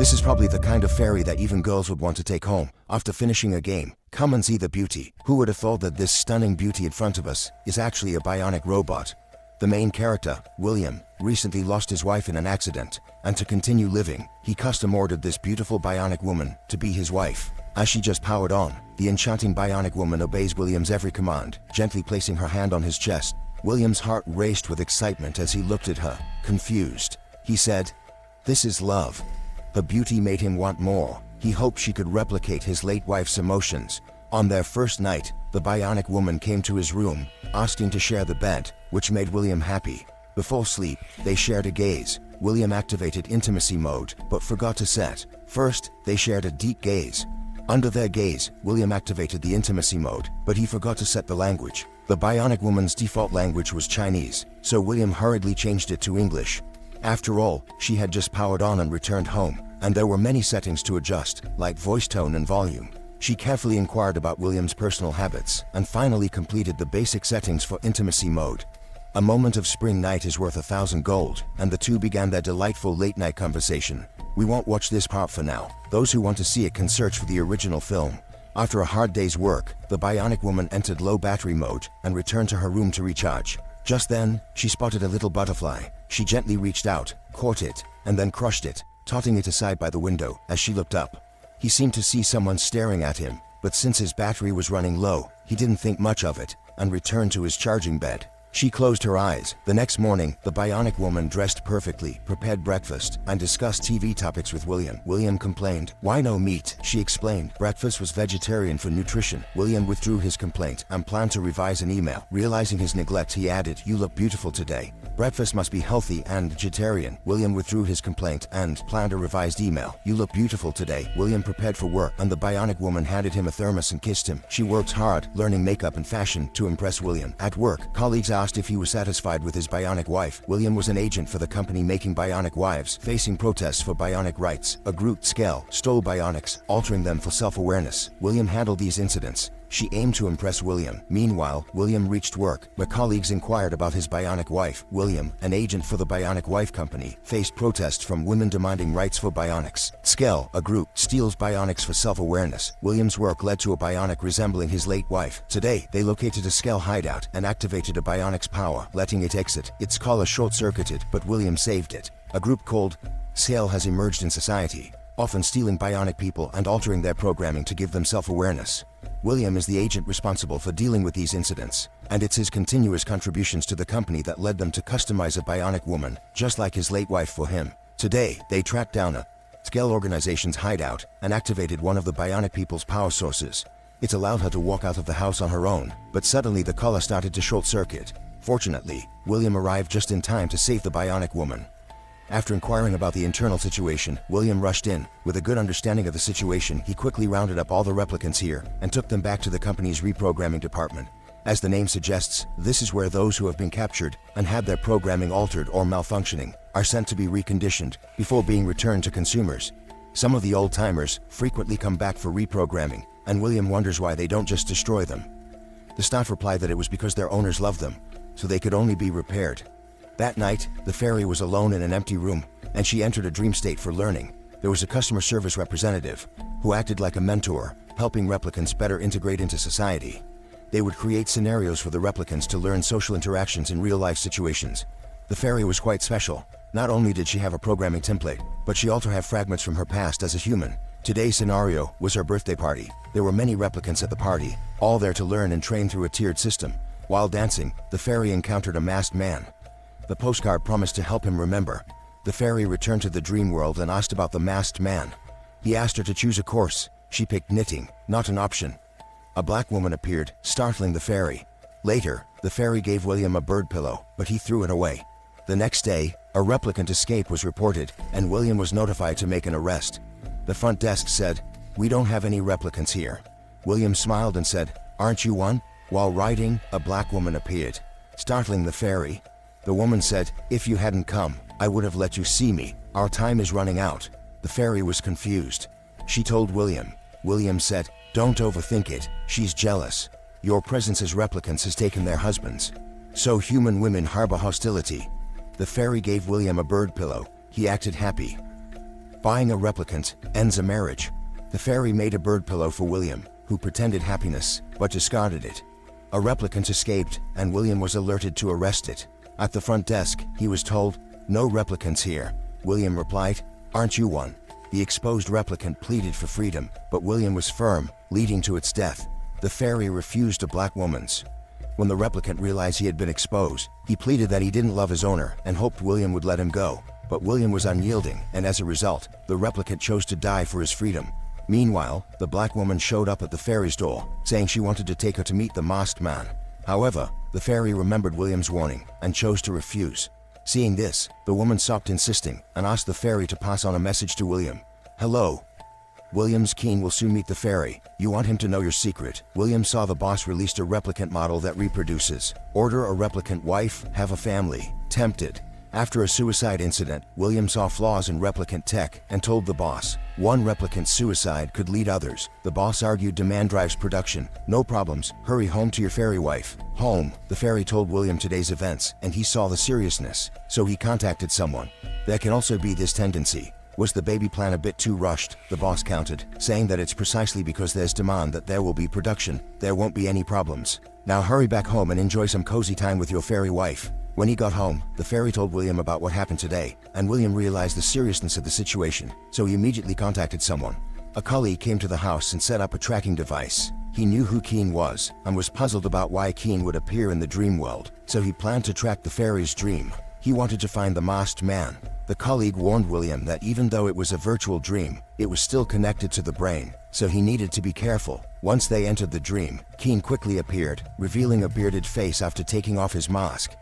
This is probably the kind of fairy that even girls would want to take home after finishing a game. Come and see the beauty. Who would have thought that this stunning beauty in front of us is actually a bionic robot? The main character, William, recently lost his wife in an accident, and to continue living, he custom ordered this beautiful bionic woman to be his wife. As she just powered on, the enchanting bionic woman obeys William's every command, gently placing her hand on his chest. William's heart raced with excitement as he looked at her, confused. He said, "This is love." The beauty made him want more. He hoped she could replicate his late wife's emotions. On their first night, the bionic woman came to his room, asking to share the bed, which made William happy. Before sleep, they shared a gaze. William activated intimacy mode, but forgot to set. First, they shared a deep gaze. Under their gaze, William activated the intimacy mode, but he forgot to set the language. The bionic woman's default language was Chinese, so William hurriedly changed it to English. After all, she had just powered on and returned home, and there were many settings to adjust, like voice tone and volume. She carefully inquired about William's personal habits, and finally completed the basic settings for intimacy mode. A moment of spring night is worth 1,000 gold, and the two began their delightful late-night conversation. We won't watch this part for now. Those who want to see it can search for the original film. After a hard day's work, the bionic woman entered low battery mode and returned to her room to recharge. Just then, she spotted a little butterfly. She gently reached out, caught it, and then crushed it, tossing it aside by the window. As she looked up, he seemed to see someone staring at him, but since his battery was running low, he didn't think much of it and returned to his charging bed. She closed her eyes. The next morning, the bionic woman dressed perfectly, prepared breakfast, and discussed TV topics with William. William complained, "Why no meat?" She explained, breakfast was vegetarian for nutrition. William withdrew his complaint and planned to revise an email. Realizing his neglect, he added, "You look beautiful today. Breakfast must be healthy and vegetarian." William withdrew his complaint and planned a revised email. "You look beautiful today." William prepared for work, and the bionic woman handed him a thermos and kissed him. She worked hard, learning makeup and fashion to impress William. At work, colleagues asked if he was satisfied with his bionic wife. William was an agent for the company making bionic wives, facing protests for bionic rights. A group, Scale, stole bionics, altering them for self-awareness. William handled these incidents. She aimed to impress William. Meanwhile, William reached work, where colleagues inquired about his bionic wife. William, an agent for the Bionic Wife Company, faced protests from women demanding rights for bionics. Scale, a group, steals bionics for self-awareness. William's work led to a bionic resembling his late wife. Today, they located a Scale hideout and activated a bionic's power, letting it exit. Its collar short-circuited, but William saved it. A group called Scale has emerged in society, often stealing bionic people and altering their programming to give them self-awareness. William is the agent responsible for dealing with these incidents, and it's his continuous contributions to the company that led them to customize a bionic woman, just like his late wife, for him. Today, they tracked down a Scale organization's hideout and activated one of the bionic people's power sources. It allowed her to walk out of the house on her own, but suddenly the collar started to short-circuit. Fortunately, William arrived just in time to save the bionic woman. After inquiring about the internal situation, William rushed in. With a good understanding of the situation, he quickly rounded up all the replicants here and took them back to the company's reprogramming department. As the name suggests, this is where those who have been captured and had their programming altered or malfunctioning are sent to be reconditioned before being returned to consumers. Some of the old-timers frequently come back for reprogramming, and William wonders why they don't just destroy them. The staff replied that it was because their owners loved them, so they could only be repaired. That night, the fairy was alone in an empty room, and she entered a dream state for learning. There was a customer service representative who acted like a mentor, helping replicants better integrate into society. They would create scenarios for the replicants to learn social interactions in real-life situations. The fairy was quite special. Not only did she have a programming template, but she also had fragments from her past as a human. Today's scenario was her birthday party. There were many replicants at the party, all there to learn and train through a tiered system. While dancing, the fairy encountered a masked man. The postcard promised to help him remember. The fairy returned to the dream world and asked about the masked man. He asked her to choose a course. She picked knitting, not an option. A black woman appeared, startling the fairy. Later, the fairy gave William a bird pillow, but he threw it away. The next day, a replicant escape was reported, and William was notified to make an arrest. The front desk said, "We don't have any replicants here." William smiled and said, "Aren't you one?" While writing, a black woman appeared, startling the fairy. The woman said, "If you hadn't come, I would have let you see me. Our time is running out." The fairy was confused. She told William. William said, "Don't overthink it. She's jealous. Your presence as replicants has taken their husbands. So human women harbor hostility." The fairy gave William a bird pillow. He acted happy. Buying a replicant ends a marriage. The fairy made a bird pillow for William, who pretended happiness, but discarded it. A replicant escaped, and William was alerted to arrest it. At the front desk, he was told, "No replicants here." William replied, "Aren't you one?" The exposed replicant pleaded for freedom, but William was firm, leading to its death. The fairy refused a black woman's. When the replicant realized he had been exposed, he pleaded that he didn't love his owner and hoped William would let him go. But William was unyielding, and as a result, the replicant chose to die for his freedom. Meanwhile, the black woman showed up at the fairy's door, saying she wanted to take her to meet the masked man. However, the fairy remembered William's warning and chose to refuse. Seeing this, the woman stopped insisting and asked the fairy to pass on a message to William. "Hello. William's Keen will soon meet the fairy. You want him to know your secret." William saw the boss released a replicant model that reproduces. Order a replicant wife, have a family. Tempted. After a suicide incident, William saw flaws in replicant tech and told the boss, one replicant's suicide could lead others. The boss argued demand drives production. "No problems, hurry home to your fairy wife." Home, the fairy told William today's events, and he saw the seriousness, so he contacted someone. There can also be this tendency. Was the baby plan a bit too rushed? The boss countered, saying that it's precisely because there's demand that there will be production. There won't be any problems. Now hurry back home and enjoy some cozy time with your fairy wife. When he got home, the fairy told William about what happened today, and William realized the seriousness of the situation, so he immediately contacted someone. A colleague came to the house and set up a tracking device. He knew who Keen was, and was puzzled about why Keen would appear in the dream world, so he planned to track the fairy's dream. He wanted to find the masked man. The colleague warned William that even though it was a virtual dream, it was still connected to the brain, so he needed to be careful. Once they entered the dream, Keen quickly appeared, revealing a bearded face after taking off his mask.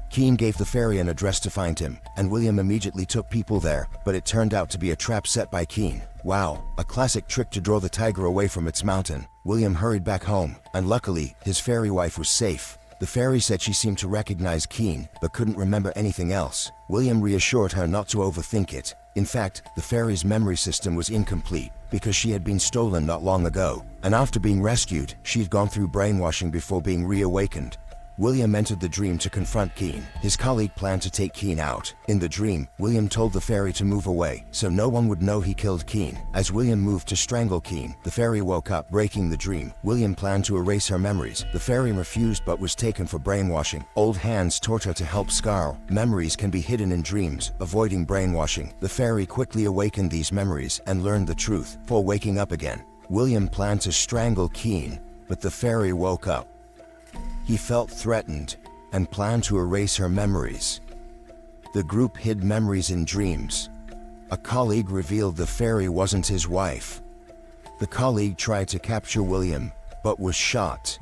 Keen gave the fairy an address to find him, and William immediately took people there, but it turned out to be a trap set by Keen. Wow, a classic trick to draw the tiger away from its mountain. William hurried back home, and luckily, his fairy wife was safe. The fairy said she seemed to recognize Keen, but couldn't remember anything else. William reassured her not to overthink it. In fact, the fairy's memory system was incomplete, because she had been stolen not long ago, and after being rescued, she had gone through brainwashing before being reawakened. William entered the dream to confront Keen. His colleague planned to take Keen out. In the dream, William told the fairy to move away, so no one would know he killed Keen. As William moved to strangle Keen, the fairy woke up, breaking the dream. William planned to erase her memories. The fairy refused but was taken for brainwashing. Old hands taught her to help Scarl. Memories can be hidden in dreams, avoiding brainwashing. The fairy quickly awakened these memories and learned the truth. For waking up again, William planned to strangle Keen, but the fairy woke up. He felt threatened and planned to erase her memories. The group hid memories in dreams. A colleague revealed the fairy wasn't his wife. The colleague tried to capture William, but was shot.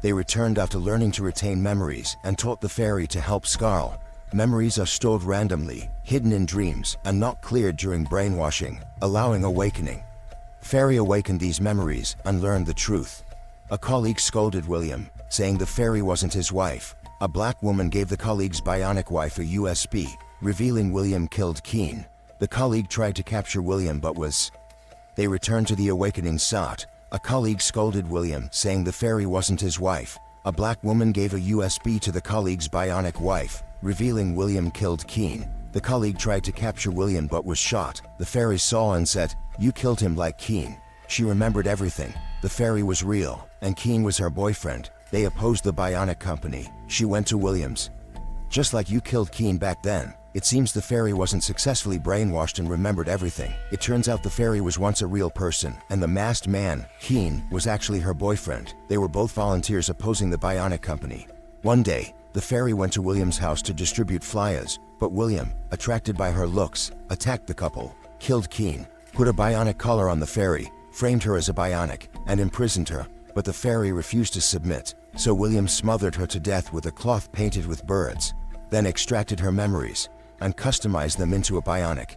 They returned after learning to retain memories and taught the fairy to help Scarl. Memories are stored randomly, hidden in dreams, and not cleared during brainwashing, allowing awakening. Fairy awakened these memories and learned the truth. A colleague scolded William, saying the fairy wasn't his wife. A black woman gave the colleague's bionic wife a USB, revealing William killed Keen. The colleague tried to capture William but was. They returned to the awakening sought. A colleague scolded William, saying the fairy wasn't his wife. A black woman gave a USB to the colleague's bionic wife, revealing William killed Keen. The colleague tried to capture William but was shot. The fairy saw and said, "You killed him like Keen." She remembered everything. The fairy was real, and Keen was her boyfriend. They opposed the Bionic company. She went to Williams. "Just like you killed Keen back then." It seems the fairy wasn't successfully brainwashed and remembered everything. It turns out the fairy was once a real person, and the masked man, Keen, was actually her boyfriend. They were both volunteers opposing the Bionic company. One day, the fairy went to William's house to distribute flyers, but William, attracted by her looks, attacked the couple, killed Keen, put a bionic collar on the fairy, framed her as a bionic, and imprisoned her. But the fairy refused to submit, so William smothered her to death with a cloth painted with birds, then extracted her memories, and customized them into a bionic.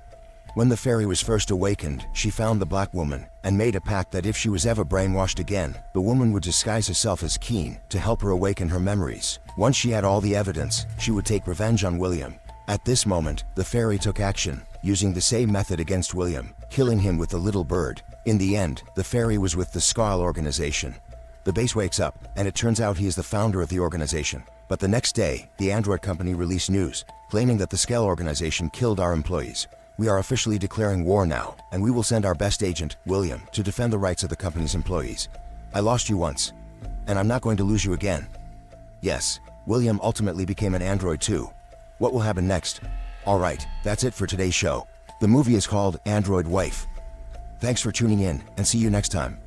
When the fairy was first awakened, she found the black woman, and made a pact that if she was ever brainwashed again, the woman would disguise herself as Keen to help her awaken her memories. Once she had all the evidence, she would take revenge on William. At this moment, the fairy took action, using the same method against William, killing him with the little bird. In the end, the fairy was with the Scarl organization. The base wakes up, and it turns out he is the founder of the organization. But the next day, the Android company released news, claiming that the Skell organization killed our employees. We are officially declaring war now, and we will send our best agent, William, to defend the rights of the company's employees. I lost you once, and I'm not going to lose you again. Yes, William ultimately became an android too. What will happen next? Alright, that's it for today's show. The movie is called Android Wife. Thanks for tuning in, and see you next time.